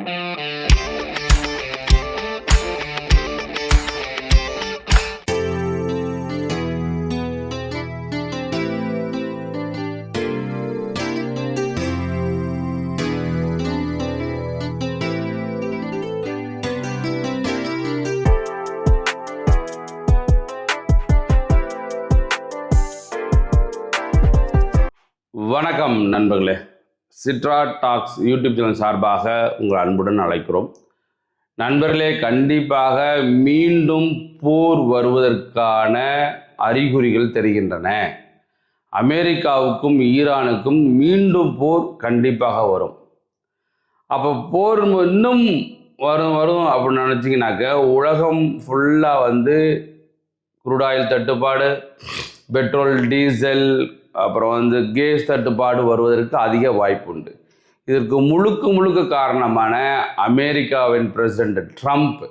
வணக்கம் நண்பர்களே, சிட்ரா tax YouTube channel சார்பாக உங்கள் அன்புடன் அழைக்கிறோம். நண்பர்களே, கண்டிப்பாக மீண்டும் போர் வருவதற்கான அறிகுறிகள் தெரிகின்றன. அமெரிக்காவுக்கும் ஈரானுக்கும் மீண்டும் போர் கண்டிப்பாக வரும். அப்போ போர் இன்னும் வரும் அப்படின்னு நினச்சிங்கனாக்க உலகம் ஃபுல்லாக குரூட் ஆயில் தட்டுப்பாடு, பெட்ரோல், டீசல், அப்புறம் கேஸ் தட்டுப்பாடு வருவதற்கு அதிக வாய்ப்பு உண்டு. இதற்கு முழுக்க காரணமான அமெரிக்காவின் பிரசிடெண்ட் ட்ரம்ப்.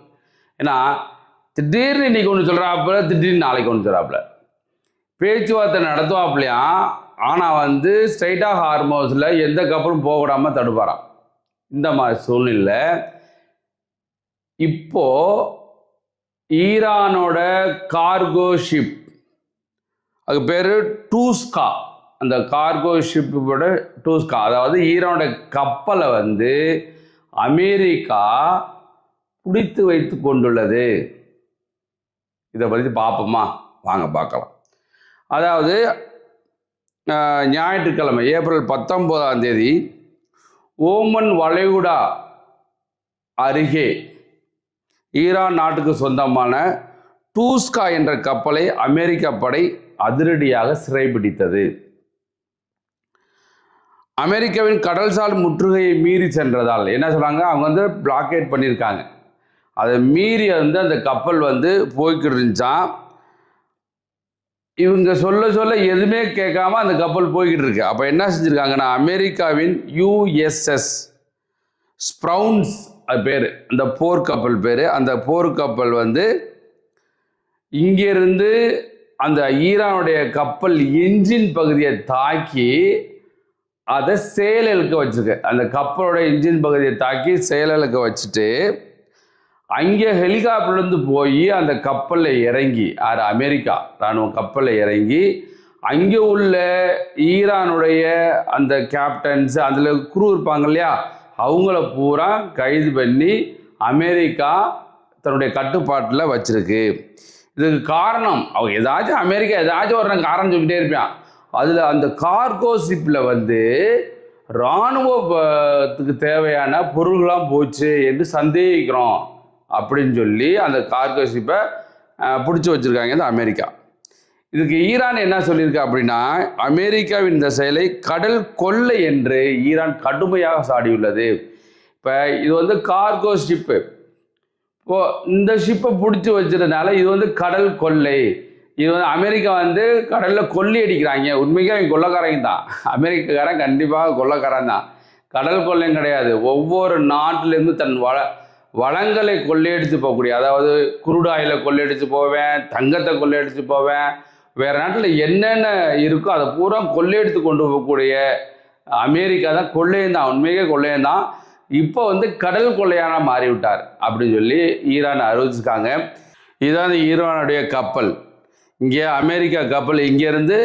ஏன்னா திடீர்னு இன்றைக்கி ஒன்று சொல்கிறாப்புல, திடீர்னு நாளைக்கு ஒன்று சொல்கிறாப்புல, பேச்சுவார்த்தை நடத்துவாப்புலையாம். ஆனால் ஸ்ட்ரைட்டாக ஹார்மோஸில் எந்த கப்பலும் போக விடாமல் தடுப்பாராம். இந்த மாதிரி சூழ்நிலை இப்போது ஈரானோட கார்கோ ஷிப், அது பேர் டூஸ்கா, அந்த கார்கோ ஷிப்போட டூஸ்கா, அதாவது ஈரானோட கப்பலை அமெரிக்கா பிடித்து வைத்து கொண்டுள்ளது. இதை பற்றி பார்ப்போமா? வாங்க பார்க்கலாம். அதாவது ஞாயிற்றுக்கிழமை ஏப்ரல் 19 ஓமன் வளைகுடா அருகே ஈரான் நாட்டுக்கு சொந்தமான டூஸ்கா என்ற கப்பலை அமெரிக்க படை அதிரடியாக சிறைபிடித்தது. அமெரிக்காவின் கடல்சார் முற்றுகையை மீறி சென்றதால் என்ன சொல்கிறாங்க, அவங்க பிளாக்கேட் பண்ணியிருக்காங்க. அதை மீறி அந்த கப்பல் போய்கிட்டு இருந்துச்சான். இவங்க சொல்ல எதுவுமே கேட்காம அந்த கப்பல் போய்கிட்டு இருக்கு. அப்போ என்ன செஞ்சுருக்காங்கன்னா, அமெரிக்காவின் USS ஸ்ப்ரவுன்ஸ் அது பேர், அந்த போர்க்கப்பல் பேர். அந்த போர்க்கப்பல் இங்கிருந்து அந்த ஈரானுடைய கப்பல் என்ஜின் பகுதியை தாக்கி அதை செயலுக்கு வச்சுருக்கு. அந்த கப்பலோட இன்ஜின் பகுதியை தாக்கி செயலுக்கு வச்சுட்டு அங்கே ஹெலிகாப்டர்லேருந்து போய் அந்த கப்பலில் இறங்கி, அமெரிக்கா இராணுவ கப்பலில் இறங்கி அங்கே உள்ள ஈரானுடைய அந்த கேப்டன்ஸ், அதில் குரூ இருப்பாங்க இல்லையா, அவங்கள பூரா கைது பண்ணி அமெரிக்கா தன்னுடைய கட்டுப்பாட்டில் வச்சிருக்கு. இதுக்கு காரணம் அவங்க அமெரிக்கா ஏதாச்சும் ஒரு காரணம் சொல்லிக்கிட்டே இருப்பான். அதில் அந்த கார்கோ ஷிப்பில் இராணுவத்துக்கு தேவையான பொருள்களாம் போச்சு என்று சந்தேகிக்கிறோம் அப்படின்னு சொல்லி அந்த கார்கோ ஷிப்பை பிடிச்சி வச்சுருக்காங்க இந்த அமெரிக்கா. இதுக்கு ஈரான் என்ன சொல்லியிருக்கு அப்படின்னா, அமெரிக்காவின் இந்த செயலை கடல் கொள்ளை என்று ஈரான் கடுமையாக சாடியுள்ளது. இப்போ இது கார்கோ ஷிப்பு, இப்போது இந்த ஷிப்பை பிடிச்சி வச்சதுனால இது கடல் கொள்ளை. இது அமெரிக்கா கடலில் கொள்ளை அடிக்கிறாங்க. உண்மையாக அவங்க கொள்ளைக்காரங்க தான், அமெரிக்காக்காரன் கண்டிப்பாக கொள்ளைக்காரன் தான், கடல் கொள்ளையும் கிடையாது. ஒவ்வொரு நாட்டிலேருந்து தன் வளங்களை கொள்ளையடித்து போகக்கூடிய, அதாவது குரூட் ஆயிலை கொள்ளையடித்து போவேன், தங்கத்தை கொள்ளையடித்து போவேன், வேறு நாட்டில் என்னென்ன இருக்கோ அதை பூரா கொள்ளையடித்து கொண்டு போகக்கூடிய அமெரிக்கா தான் கொள்ளையும் தான், உண்மையாக கொள்ளையும் தான். இப்போ கடல் கொள்ளையான மாறிவிட்டார் அப்படின்னு சொல்லி ஈரான் அறிவிச்சிருக்காங்க. இதுதான் ஈரானுடைய கப்பல். இங்கே அமெரிக்கா கப்பல் இங்கேருந்து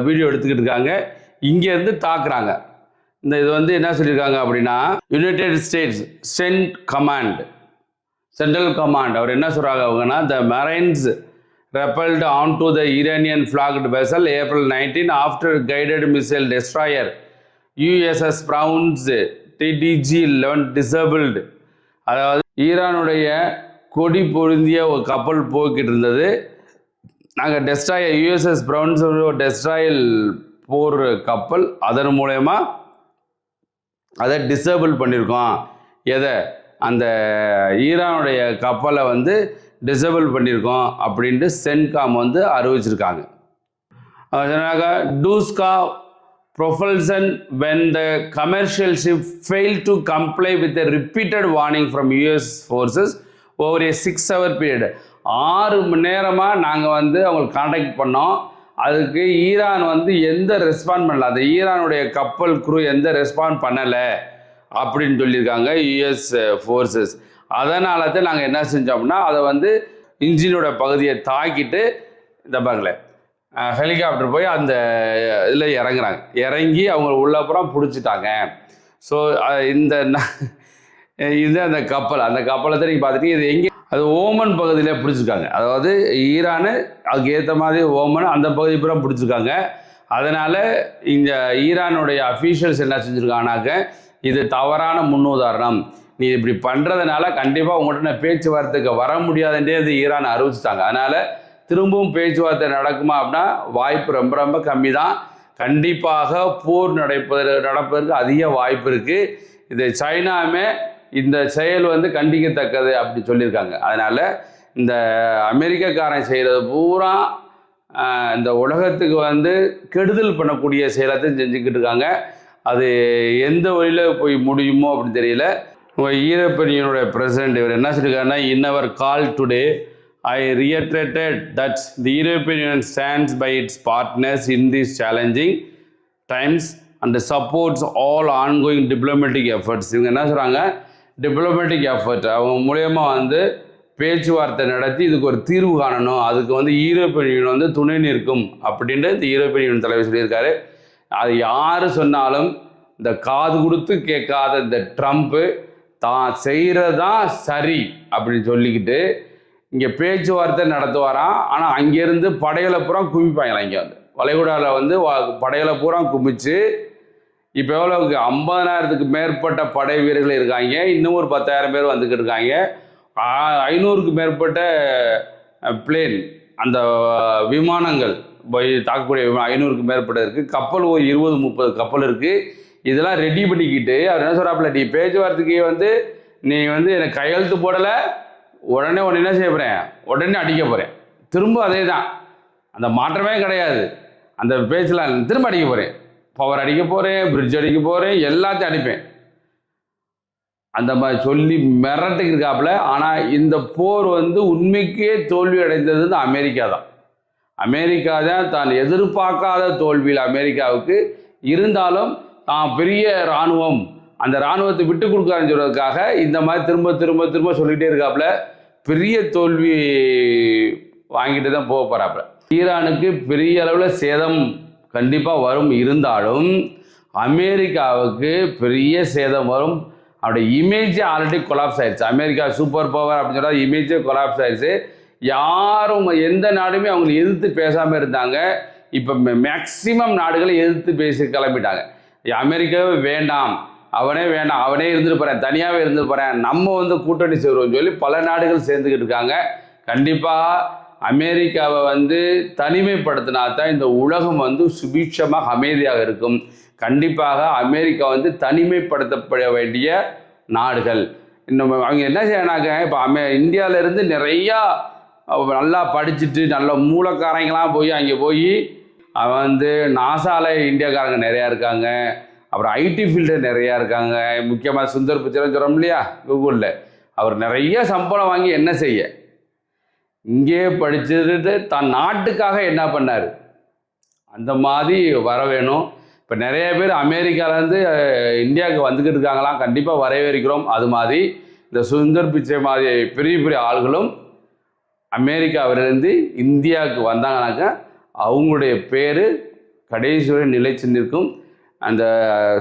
வீடியோ எடுத்துக்கிட்டு இருக்காங்க, இங்கேருந்து தாக்குறாங்க. இது என்ன சொல்லியிருக்காங்க அப்படின்னா, யுனைடெட் ஸ்டேட்ஸ் சென்ட்ரல் கமாண்ட் அவர் என்ன சொல்கிறாங்க அவங்கன்னா, த marines repelled onto the Iranian flagged vessel April 19 after guided missile destroyer USS Browns TDG-11 disabled. அதாவது ஈரானுடைய கொடி பொருந்திய ஒரு கப்பல் போய்கிட்டு இருந்தது. நாங்கள் டெஸ்ட்ராயர் USS Browns டெஸ்ட்ராயல் போர் கப்பல், அதன் மூலயமா அதை டிசேபிள் பண்ணியிருக்கோம். எதை? அந்த ஈரானுடைய கப்பலை டிசேபிள் பண்ணியிருக்கோம் அப்படின்ட்டு சென்காம் அறிவிச்சிருக்காங்க. சொன்னாங்க, டூஸ்கா propulsion when the commercial ship failed to comply with a repeated warning from US forces over a 6-hour period. 6 மணி நேரமாக நாங்கள் அவங்களுக்கு கான்டாக்ட் பண்ணோம். அதுக்கு ஈரான் எந்த ரெஸ்பாண்ட் பண்ணல. அந்த ஈரானுடைய கப்பல் குரூ எந்த ரெஸ்பாண்ட் பண்ணலை அப்படின்னு சொல்லியிருக்காங்க யுஎஸ் ஃபோர்ஸஸ். அதனால தான் நாங்கள் என்ன செஞ்சோம்னா அதை வந்து இன்ஜினோட பகுதியை தாக்கிட்டு இந்த பாருங்களேன் ஹெலிகாப்டர் போய் அந்த இதில் இறங்குறாங்க. இறங்கி அவங்க உள்ளப்புறம் பிடிச்சிட்டாங்க. ஸோ இது அந்த கப்பல், அந்த கப்பலை தான் நீங்கள் பார்த்துட்டு இது எங்கே அது ஓமன் பகுதியில் பிடிச்சிருக்காங்க. அதாவது ஈரானு அதுக்கு ஏற்ற மாதிரி ஓமன் அந்த பகுதி பூரா பிடிச்சிருக்காங்க. அதனால் இந்த ஈரானுடைய அஃபீஷியல்ஸ் என்ன செஞ்சுருக்காங்கனாக்க இது தவறான முன்னுதாரணம், நீ இப்படி பண்ணுறதுனால கண்டிப்பாக உங்கள்கிட்ட பேச்சுவார்த்தைக்கு வர முடியாதுன்றே அது ஈரான் அறிவிச்சிட்டாங்க. அதனால் திரும்பவும் பேச்சுவார்த்தை நடக்குமா அப்படின்னா வாய்ப்பு ரொம்ப ரொம்ப கம்மி தான். கண்டிப்பாக போர் நடப்பதற்கு அதிக வாய்ப்பு இருக்குது. இது சைனாவுமே இந்த செயல் வந்து கண்டிக்கத்தக்கது அப்படி சொல்லியிருக்காங்க. அதனால் இந்த அமெரிக்காக்காரன் செய்கிறது பூரா இந்த உலகத்துக்கு வந்து கெடுதல் பண்ணக்கூடிய செயலத்தையும் செஞ்சுக்கிட்டு இருக்காங்க. அது எந்த வழியில் போய் முடியுமோ அப்படின்னு தெரியல. யூரோப்பியன் யூனியனுடைய பிரசிடென்ட் இவர் என்ன சொல்லியிருக்காருன்னா, இன் அவர் கால் today I reiterated that the European Union stands by its partners in these challenging times and supports all ongoing diplomatic efforts. இவங்க என்ன சொல்கிறாங்க, டிப்ளமேட்டிக் எஃபர்ட் அவங்க மூலயமா வந்து பேச்சுவார்த்தை நடத்தி இதுக்கு ஒரு தீர்வு காணணும், அதுக்கு வந்து யூரோப்பியன் யூனியன் வந்து துணை நிற்கும் அப்படின்ட்டு இந்த யூரோப்பியன் யூனியன் தலைவர் சொல்லியிருக்காரு. அது யார் சொன்னாலும் இந்த காது கொடுத்து கேட்காத இந்த ட்ரம்ப்பு தான் செய்கிறதான் சரி அப்படின்னு சொல்லிக்கிட்டு இங்கே பேச்சுவார்த்தை நடத்துவாராம். ஆனால் அங்கேருந்து படைகளை பூரா குமிப்பாங்களாம். இங்கே வந்து வளைகுடாவில் வந்து படைகளை பூரா குமிச்சு இப்போ எவ்வளோக்கு 50,000க்கு மேற்பட்ட படை வீரர்கள் இருக்காங்க. இன்னும் ஒரு 10,000 பேர் வந்துக்கிட்டு இருக்காங்க. 500க்கு மேற்பட்ட பிளேன் அந்த விமானங்கள் போய் தாக்கக்கூடிய 500க்கு மேற்பட்ட இருக்குது. கப்பல் ஒரு 20-30 கப்பல் இருக்குது. இதெல்லாம் ரெடி பண்ணிக்கிட்டு அவர் என்ன சொல்கிறாப்புல, நீ பேச்சுவார்த்தைக்கு வந்து நீ வந்து எனக்கு கையெழுத்து போடலை, உடனே என்ன செய்ய போகிறேன், உடனே அடிக்க போகிறேன். திரும்ப அதே தான், அந்த மாற்றமே கிடையாது. அந்த பேச்செலாம் திரும்ப அடிக்க போகிறேன், பவர் அடிக்க போகிறேன், பிரிட்ஜ் அடிக்க போகிறேன், எல்லாத்தையும் அடிப்பேன் அந்த மாதிரி சொல்லி மிரட்டுக்கு இருக்காப்புல. ஆனால் இந்த போர் வந்து உண்மைக்கே தோல்வி அடைந்தது வந்து அமெரிக்கா தான். அமெரிக்கா தான் தான் எதிர்பார்க்காத தோல்வியில் அமெரிக்காவுக்கு இருந்தாலும் தான் பெரிய இராணுவம், அந்த இராணுவத்தை விட்டு கொடுக்காருன்னு சொல்கிறதுக்காக இந்த மாதிரி திரும்ப திரும்ப திரும்ப சொல்லிகிட்டே இருக்காப்புல. பெரிய தோல்வி வாங்கிட்டு தான் போக போகிறாப்புல. ஈரானுக்கு பெரிய அளவில் சேதம் கண்டிப்பாக வரும், இருந்தாலும் அமெரிக்காவுக்கு பெரிய சேதம் வரும். அவருடைய இமேஜே ஆல்ரெடி கொலாப்ஸ் ஆயிடுச்சு. அமெரிக்கா சூப்பர் பவர் அப்படின்னு சொன்னால் இமேஜே கொலாப்ஸ் ஆயிடுச்சு. யாரும் எந்த நாடுமே அவங்களை எதிர்த்து பேசாமல் இருந்தாங்க. இப்போ மேக்சிமம் நாடுகளை எதிர்த்து பேசி கிளம்பிட்டாங்க. அமெரிக்காவே வேண்டாம், அவனே வேண்டாம், அவனே இருந்துட்டு போகிறேன், தனியாகவே இருந்துட்டு போகிறேன், நம்ம வந்து கூட்டணி செய்கிறோம்னு சொல்லி பல நாடுகள் சேர்ந்துக்கிட்டு இருக்காங்க. கண்டிப்பாக அமெரிக்காவை வந்து தனிமைப்படுத்தினா தான் இந்த உலகம் வந்து சுபீட்சமாக அமைதியாக இருக்கும். கண்டிப்பாக அமெரிக்கா வந்து தனிமைப்படுத்தப்பட வேண்டிய நாடுகள். இன்னும் அவங்க என்ன செய்யறாங்க, இப்போ இந்தியாவிலேருந்து நிறையா நல்லா படிச்சுட்டு நல்ல மூலக்காரங்களாம் போய் அங்கே போய் அவன் வந்து நாசாவில் இந்தியாக்காரங்க நிறையா இருக்காங்க. அப்புறம் ஐடி ஃபீல்டு நிறையா இருக்காங்க. முக்கியமாக சுந்தர் பிச்சைன்னு சொல்கிறோம் இல்லையா, கூகுளில் அவர் நிறைய சம்பளம் வாங்கி என்ன செய்ய, இங்கே படிச்சுட்டு தன் நாட்டுக்காக என்ன பண்ணார், அந்த மாதிரி வர வேணும். இப்போ நிறைய பேர் அமெரிக்காவிலேருந்து இந்தியாவுக்கு வந்துக்கிட்டு இருக்காங்களாம், கண்டிப்பாக வரவேற்கிறோம். அது மாதிரி இந்த சுந்தர் பிச்சை மாதிரி பெரிய பெரிய ஆள்களும் அமெரிக்காவிலிருந்து இந்தியாவுக்கு வந்தாங்கனாக்கா அவங்களுடைய பேர் கடைசி வரை நிலைச்சு நிற்கும். அந்த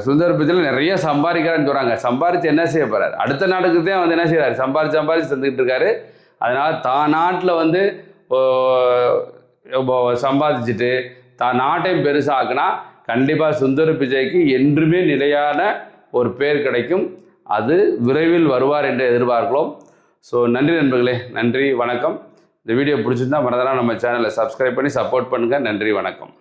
சுந்தர் பிச்சையில் நிறைய சம்பாதிக்கிறான்னு சொல்கிறாங்க. சம்பாதிச்சு என்ன செய்ய போகிறார், அடுத்த நாட்டுக்கு தான் வந்து என்ன செய்கிறார், சம்பாதிச்சு தந்துக்கிட்டு இருக்காரு. அதனால் தான் நாட்டில் வந்து சம்பாதிச்சுட்டு தான் நாட்டையும் பெருசாக்குனா கண்டிப்பாக சுந்தர் பிச்சைக்கு என்றுமே நிலையான ஒரு பேர் கிடைக்கும். அது விரைவில் வருவார் என்று எதிர்பார்க்கிறோம். ஸோ நன்றி நண்பர்களே, நன்றி வணக்கம். இந்த வீடியோ பிடிச்சிருந்தா மறந்துடாம நம்ம சேனலை சப்ஸ்கிரைப் பண்ணி சப்போர்ட் பண்ணுங்கள். நன்றி வணக்கம்.